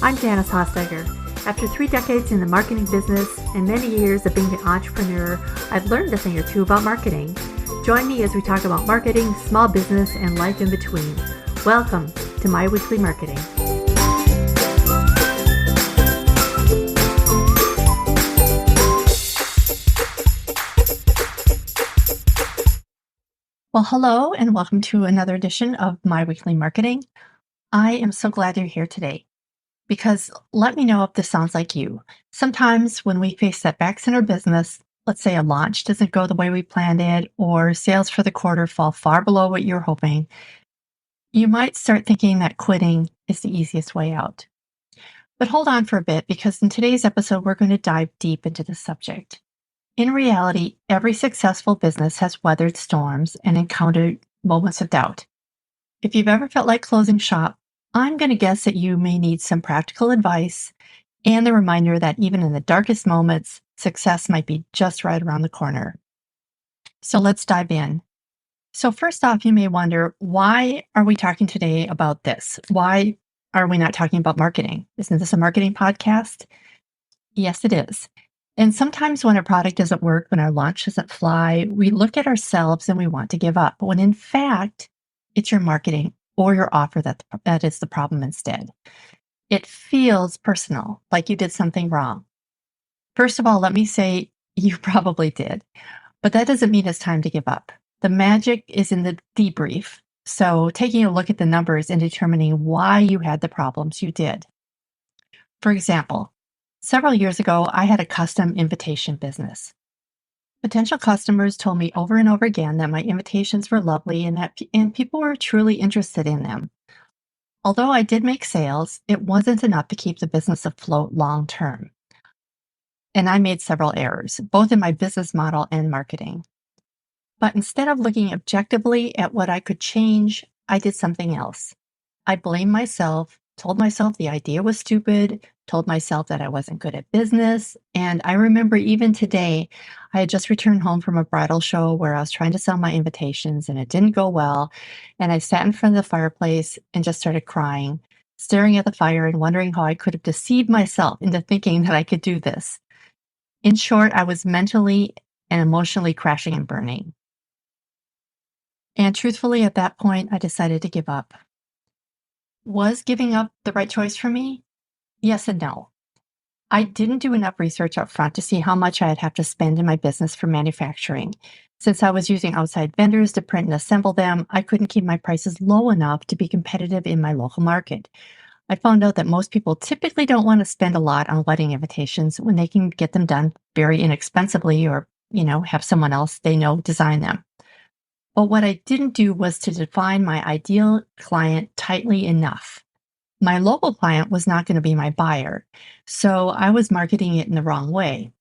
I'm Janice. After 3 decades in the marketing business and many years of being an entrepreneur, I've learned a thing or two about marketing. Join me as we talk about marketing, small business, and life in between. Welcome to My Weekly Marketing. Well, hello and welcome to another edition of My Weekly Marketing. I am so glad you're here today because let me know if this sounds like you. Sometimes when we face setbacks in our business, let's say a launch doesn't go the way we planned it or sales for the quarter fall far below what you're hoping, you might start thinking that quitting is the easiest way out. But hold on for a bit because in today's episode, we're going to dive deep into the subject. In reality, every successful business has weathered storms and encountered moments of doubt. If you've ever felt like closing shop, I'm going to guess that you may need some practical advice and the reminder that even in the darkest moments, success might be just right around the corner. So let's dive in. So first off, you may wonder, why are we talking today about this? Why are we not talking about marketing? Isn't this a marketing podcast? Yes, it is. And sometimes when a product doesn't work, when our launch doesn't fly, we look at ourselves and we want to give up, when in fact, it's your marketing or your offer that is the problem instead. It feels personal, like you did something wrong. First of all, let me say you probably did, but that doesn't mean it's time to give up. The magic is in the debrief. So taking a look at the numbers and determining why you had the problems you did. For example, several years ago, I had a custom invitation business. Potential customers told me over and over again that my invitations were lovely and people were truly interested in them. Although I did make sales, it wasn't enough to keep the business afloat long term. And I made several errors, both in my business model and marketing. But instead of looking objectively at what I could change, I did something else. I blamed myself, told myself the idea was stupid, told myself that I wasn't good at business. And I remember even today, I had just returned home from a bridal show where I was trying to sell my invitations and it didn't go well. And I sat in front of the fireplace and just started crying, staring at the fire and wondering how I could have deceived myself into thinking that I could do this. In short, I was mentally and emotionally crashing and burning. And truthfully, at that point, I decided to give up. Was giving up the right choice for me? Yes and no. I didn't do enough research up front to see how much I'd have to spend in my business for manufacturing. Since I was using outside vendors to print and assemble them, I couldn't keep my prices low enough to be competitive in my local market. I found out that most people typically don't want to spend a lot on wedding invitations when they can get them done very inexpensively or, have someone else they know design them. But what I didn't do was to define my ideal client tightly enough. My local client was not going to be my buyer, so I was marketing it in the wrong way.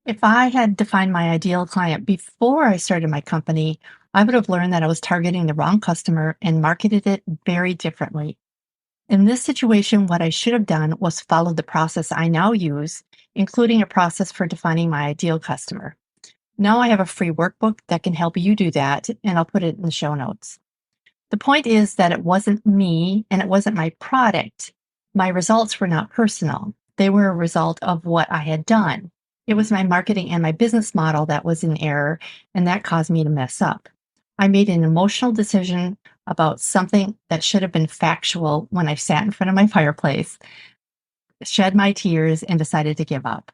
If I had defined my ideal client before I started my company, I would have learned that I was targeting the wrong customer and marketed it very differently. In this situation, what I should have done was follow the process I now use, including a process for defining my ideal customer. Now I have a free workbook that can help you do that, and I'll put it in the show notes. The point is that it wasn't me and it wasn't my product. My results were not personal. They were a result of what I had done. It was my marketing and my business model that was in error, and that caused me to mess up. I made an emotional decision about something that should have been factual when I sat in front of my fireplace, shed my tears, and decided to give up.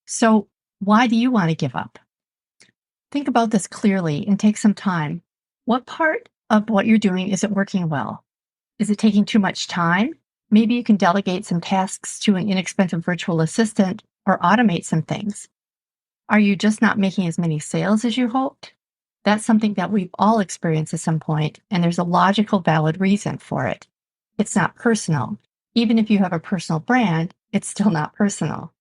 So, why do you want to give up? Think about this clearly and take some time. What part of what you're doing isn't working well? Is it taking too much time? Maybe you can delegate some tasks to an inexpensive virtual assistant or automate some things. Are you just not making as many sales as you hoped? That's something that we've all experienced at some point, and there's a logical, valid reason for it. It's not personal. Even if you have a personal brand, it's still not personal.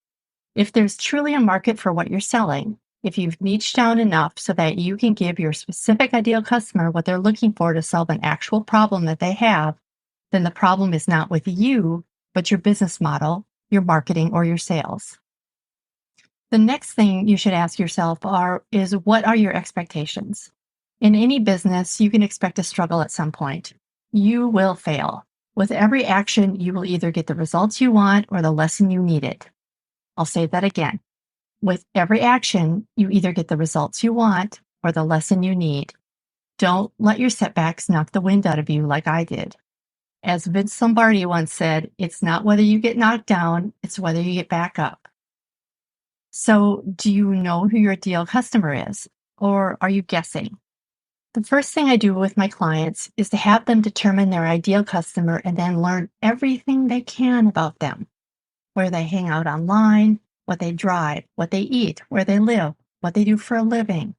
If there's truly a market for what you're selling, if you've niched down enough so that you can give your specific ideal customer what they're looking for to solve an actual problem that they have, then the problem is not with you, but your business model, your marketing, or your sales. The next thing you should ask yourself is what are your expectations? In any business, you can expect to struggle at some point. You will fail. With every action, you will either get the results you want or the lesson you needed. I'll say that again. With every action, you either get the results you want or the lesson you need. Don't let your setbacks knock the wind out of you like I did. As Vince Lombardi once said, it's not whether you get knocked down, it's whether you get back up. So, do you know who your ideal customer is, or are you guessing? The first thing I do with my clients is to have them determine their ideal customer and then learn everything they can about them: where they hang out online, what they drive, what they eat, where they live, what they do for a living.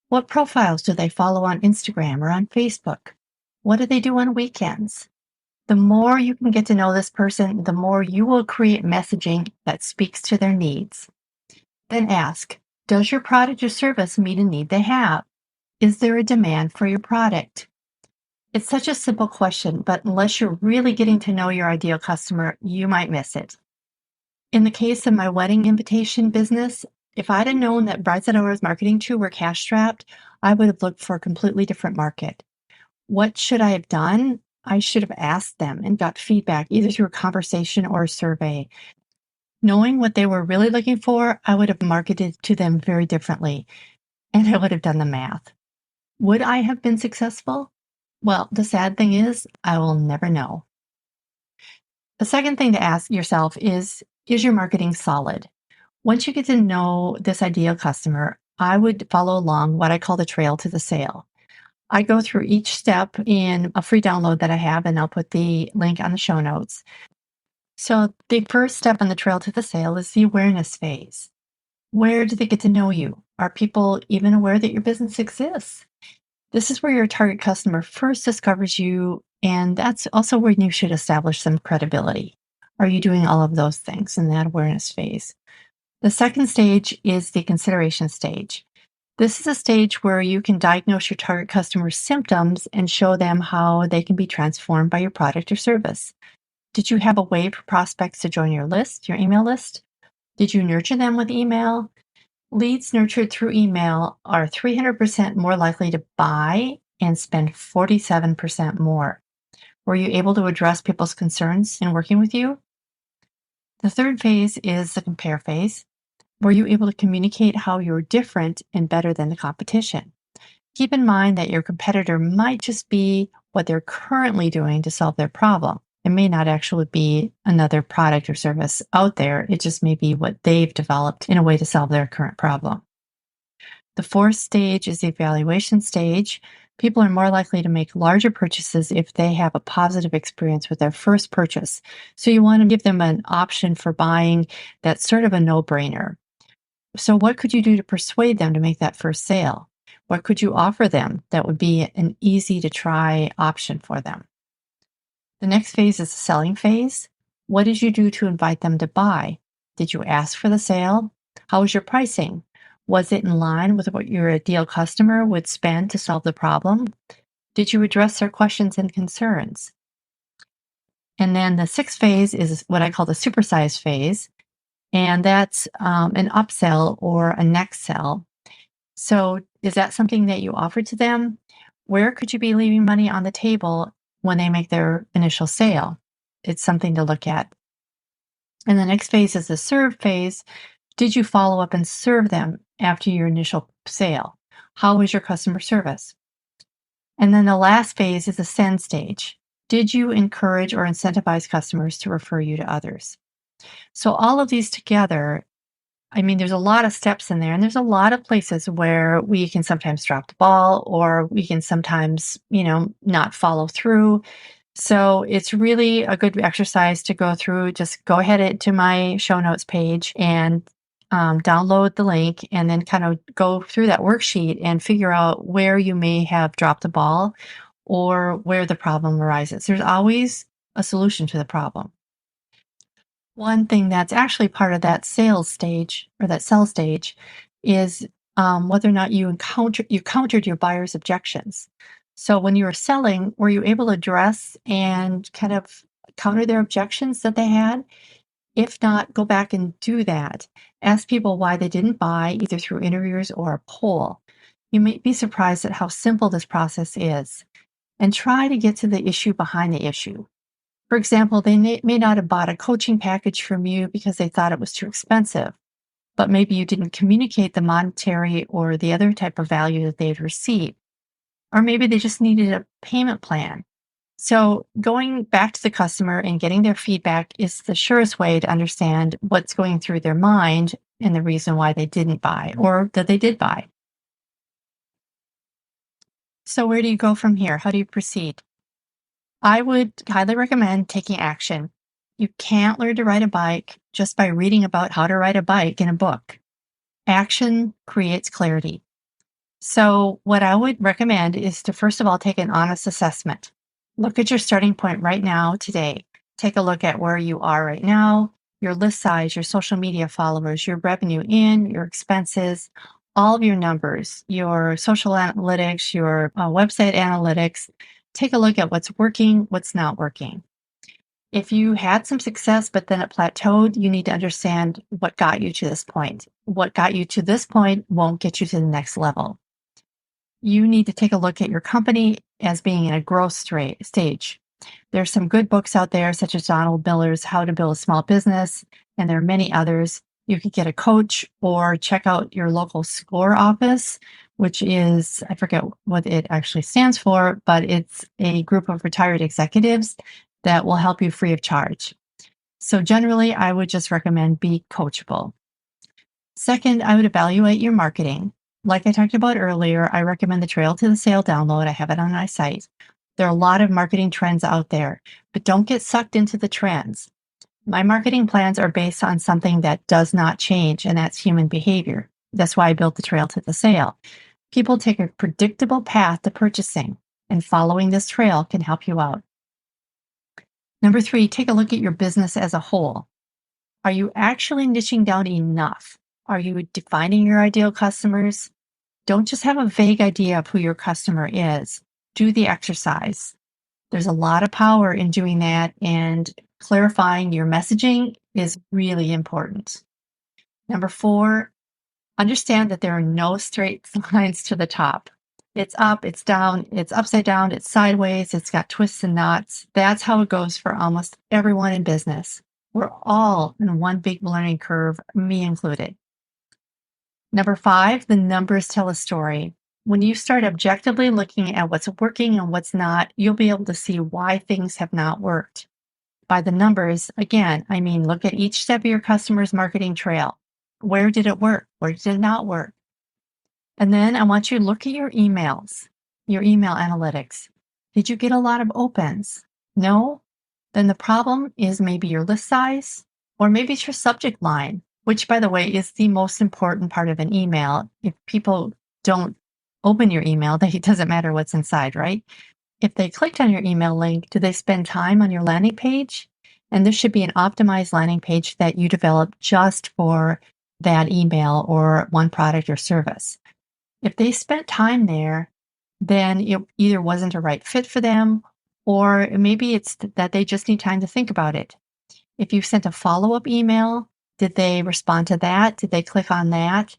What profiles do they follow on Instagram or on Facebook? What do they do on weekends? The more you can get to know this person, the more you will create messaging that speaks to their needs. Then ask, does your product or service meet a need they have? Is there a demand for your product? It's such a simple question, but unless you're really getting to know your ideal customer, you might miss it. In the case of my wedding invitation business, if I'd have known that brides that I was marketing to were cash strapped, I would have looked for a completely different market. What should I have done? I should have asked them and got feedback either through a conversation or a survey. Knowing what they were really looking for, I would have marketed to them very differently, and I would have done the math. Would I have been successful? Well, the sad thing is, I will never know. The second thing to ask yourself is your marketing solid? Once you get to know this ideal customer, I would follow along what I call the trail to the sale. I go through each step in a free download that I have, and I'll put the link on the show notes. So, the first step on the trail to the sale is the awareness phase. Where do they get to know you? Are people even aware that your business exists? This is where your target customer first discovers you, and that's also where you should establish some credibility. Are you doing all of those things in that awareness phase? The second stage is the consideration stage. This is a stage where you can diagnose your target customer's symptoms and show them how they can be transformed by your product or service. Did you have a way for prospects to join your list, your email list? Did you nurture them with email? Leads nurtured through email are 300% more likely to buy and spend 47% more. Were you able to address people's concerns in working with you? The third phase is the compare phase. Were you able to communicate how you're different and better than the competition? Keep in mind that your competitor might just be what they're currently doing to solve their problem. It may not actually be another product or service out there. It just may be what they've developed in a way to solve their current problem. The fourth stage is the evaluation stage. People are more likely to make larger purchases if they have a positive experience with their first purchase. So you want to give them an option for buying that's sort of a no-brainer. So what could you do to persuade them to make that first sale? What could you offer them that would be an easy to try option for them? The next phase is the selling phase. What did you do to invite them to buy? Did you ask for the sale? How was your pricing? Was it in line with what your ideal customer would spend to solve the problem? Did you address their questions and concerns? And then the sixth phase is what I call the supersize phase. And that's an upsell or a next sell. So, is that something that you offer to them? Where could you be leaving money on the table when they make their initial sale? It's something to look at. And the next phase is the serve phase. Did you follow up and serve them after your initial sale? How was your customer service? And then the last phase is the send stage. Did you encourage or incentivize customers to refer you to others? So all of these together, I mean, there's a lot of steps in there, and there's a lot of places where we can sometimes drop the ball, or we can sometimes, not follow through. So it's really a good exercise to go through. Just go ahead to my show notes page and download the link, and then kind of go through that worksheet and figure out where you may have dropped the ball or where the problem arises. There's always a solution to the problem. One thing that's actually part of that sales stage or that sell stage is whether or not you countered your buyer's objections. So when you were selling, were you able to address and kind of counter their objections that they had? If not, go back and do that. Ask people why they didn't buy, either through interviews or a poll. You may be surprised at how simple this process is. And try to get to the issue behind the issue. For example, they may not have bought a coaching package from you because they thought it was too expensive, but maybe you didn't communicate the monetary or the other type of value that they'd receive. Or maybe they just needed a payment plan. So, going back to the customer and getting their feedback is the surest way to understand what's going through their mind and the reason why they didn't buy or that they did buy. So, where do you go from here? How do you proceed? I would highly recommend taking action. You can't learn to ride a bike just by reading about how to ride a bike in a book. Action creates clarity. So, what I would recommend is to first of all take an honest assessment. Look at your starting point right now, today. Take a look at where you are right now, your list size, your social media followers, your revenue in, your expenses, all of your numbers, your social analytics, your website analytics. Take a look at what's working, what's not working. If you had some success, but then it plateaued, you need to understand what got you to this point. What got you to this point won't get you to the next level. You need to take a look at your company as being in a growth stage. There's some good books out there, such as Donald Miller's How to Build a Small Business, and there are many others. You could get a coach or check out your local SCORE office, which is, I forget what it actually stands for, but it's a group of retired executives that will help you free of charge. So generally, I would just recommend be coachable. Second, I would evaluate your marketing. Like I talked about earlier, I recommend the Trail to the Sale download. I have it on my site. There are a lot of marketing trends out there, but don't get sucked into the trends. My marketing plans are based on something that does not change, and that's human behavior. That's why I built the Trail to the Sale. People take a predictable path to purchasing, and following this trail can help you out. Number 3, take a look at your business as a whole. Are you actually niching down enough? Are you defining your ideal customers? Don't just have a vague idea of who your customer is. Do the exercise. There's a lot of power in doing that, and clarifying your messaging is really important. Number 4, understand that there are no straight lines to the top. It's up, it's down, it's upside down, it's sideways, it's got twists and knots. That's how it goes for almost everyone in business. We're all in one big learning curve, me included. Number 5, the numbers tell a story. When you start objectively looking at what's working and what's not, you'll be able to see why things have not worked. By the numbers, again, I mean, look at each step of your customer's marketing trail. Where did it work? Where did it not work? And then I want you to look at your emails, your email analytics. Did you get a lot of opens? No? Then the problem is maybe your list size, or maybe it's your subject line, which, by the way, is the most important part of an email. If people don't open your email, then it doesn't matter what's inside, right? If they clicked on your email link, do they spend time on your landing page? And this should be an optimized landing page that you develop just for that email or one product or service. If they spent time there, then it either wasn't a right fit for them, or maybe it's that they just need time to think about it. If you sent a follow-up email, did they respond to that? Did they click on that?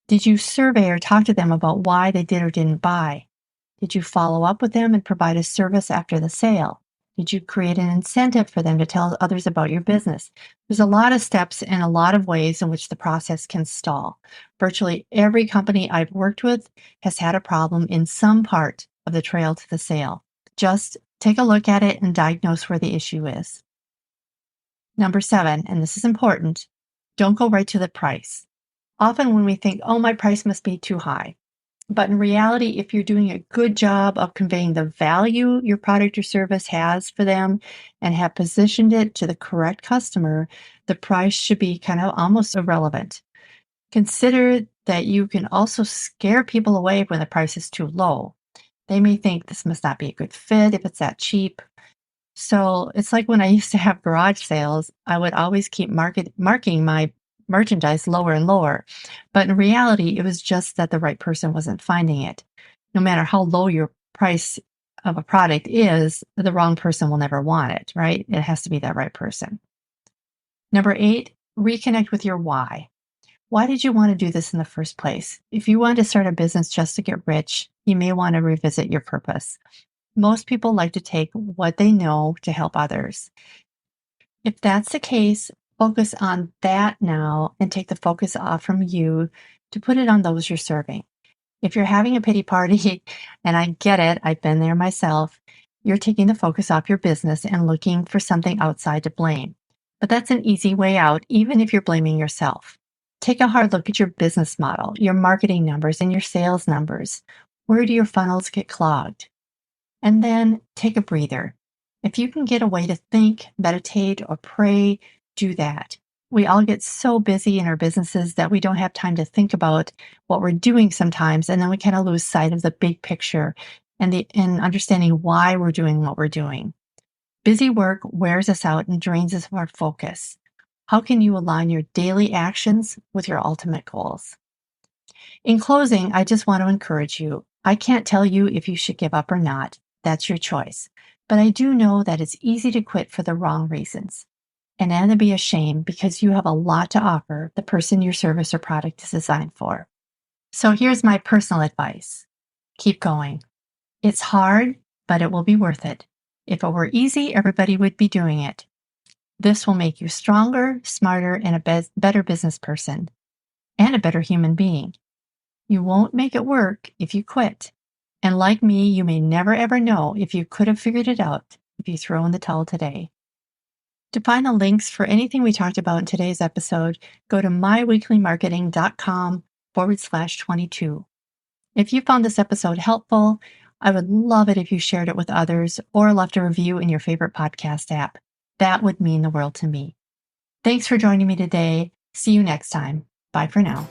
Did you survey or talk to them about why they did or didn't buy? Did you follow up with them and provide a service after the sale? Did you create an incentive for them to tell others about your business? There's a lot of steps and a lot of ways in which the process can stall. Virtually every company I've worked with has had a problem in some part of the trail to the sale. Just take a look at it and diagnose where the issue is. Number 7, and this is important, don't go right to the price. Often when we think, oh, my price must be too high. But in reality, if you're doing a good job of conveying the value your product or service has for them and have positioned it to the correct customer, the price should be kind of almost irrelevant. Consider that you can also scare people away when the price is too low. They may think this must not be a good fit if it's that cheap. So it's like when I used to have garage sales, I would always keep marking my merchandise lower and lower. But in reality, it was just that the right person wasn't finding it. No matter how low your price of a product is, the wrong person will never want it, right? It has to be that right person. Number 8, reconnect with your why. Why did you want to do this in the first place? If you wanted to start a business just to get rich, you may want to revisit your purpose. Most people like to take what they know to help others. If that's the case, focus on that now and take the focus off from you to put it on those you're serving. If you're having a pity party, and I get it, I've been there myself, you're taking the focus off your business and looking for something outside to blame. But that's an easy way out, even if you're blaming yourself. Take a hard look at your business model, your marketing numbers, and your sales numbers. Where do your funnels get clogged? And then take a breather. If you can get a way to think, meditate, or pray, do that. We all get so busy in our businesses that we don't have time to think about what we're doing sometimes, and then we kind of lose sight of the big picture and understanding why we're doing what we're doing. Busy work wears us out and drains us of our focus. How can you align your daily actions with your ultimate goals? In closing, I just want to encourage you. I can't tell you if you should give up or not. That's your choice. But I do know that it's easy to quit for the wrong reasons. And that'd be a shame because you have a lot to offer the person your service or product is designed for. So here's my personal advice. Keep going. It's hard, but it will be worth it. If it were easy, everybody would be doing it. This will make you stronger, smarter, and a better business person and a better human being. You won't make it work if you quit. And like me, you may never ever know if you could have figured it out if you throw in the towel today. To find the links for anything we talked about in today's episode, go to myweeklymarketing.com/22. If you found this episode helpful, I would love it if you shared it with others or left a review in your favorite podcast app. That would mean the world to me. Thanks for joining me today. See you next time. Bye for now.